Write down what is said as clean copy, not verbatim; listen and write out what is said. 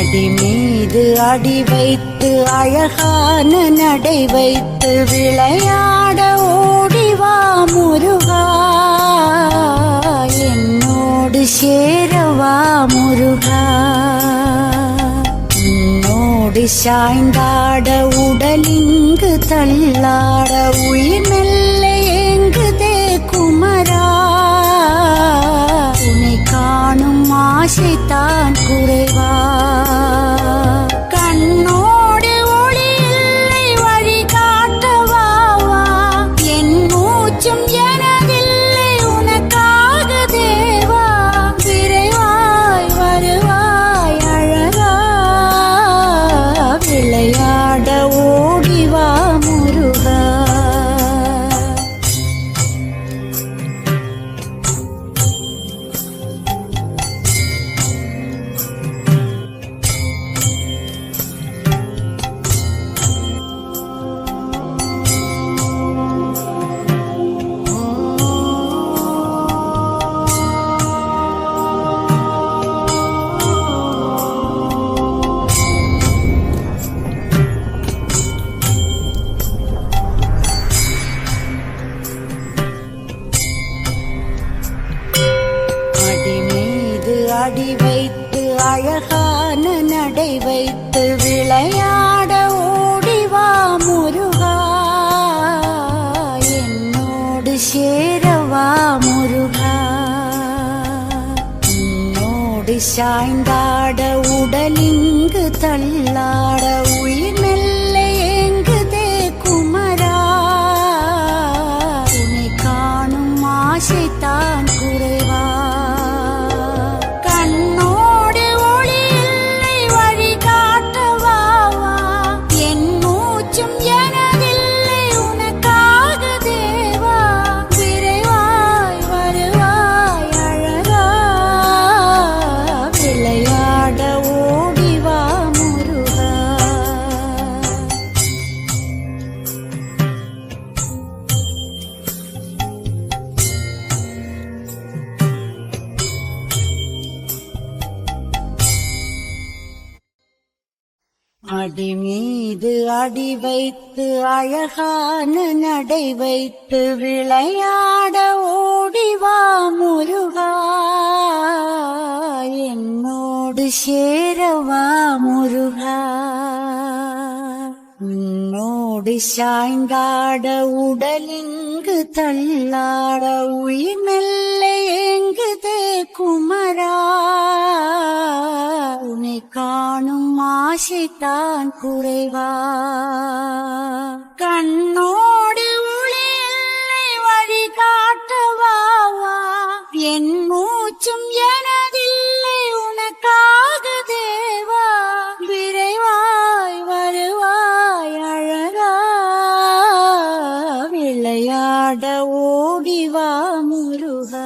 அடி மீது அடி வைத்து அழகான நடை வைத்து விளையாட ஓடிவா முருகா, என்னோடு சேரவா முருகா. உன்னோடு சாய்ந்தாட உடலிங்கு தள்ளாட உயிர் மெல்ல ஏங்குதே குமரா, உன்னை காணும் ஆசைத்தான் குறைவா. கண்ணோடு ஒளி இல்லை வழி காட்டவாவா, என் மூச்சும் எனதில்லை உனக்காக தேவா. விரைவாய் வருவாய் அழகா, விளையாட ஓடிவா முருகா. அடி வைத்து அழகான நடை வைத்து விளையாட ஓடிவா முருகா, என்னோடு சேரவா முருகா. உன்னோடு சாய்ந்தாட உடலிங்கு தள்ளாட உயிர் மெல்ல ஏங்குதே குமரா, உன்னை காணும் ஆசைத்தான் குறைவா. அடி மீது அடி வைத்து அழகான நடை வைத்து விளையாட ஓடிவா முருகா, என்னோடு சேரவா முருகா. உன்னோடு சாய்ந்தாட உடலிங்கு தள்ளாட உயிர் மெல்ல ஏங்குதே குமரா, உன்னை காணும் ஆசைத்தான் குறைவா. கண்ணோடு ஒளி இல்லை வழி காட்டவாவா, என் மூச்சும் எனதில்லை உனக்காக தேவா. விரைவாய் வருவாய் அழகா, விளையாட ஓடிவா முருகா.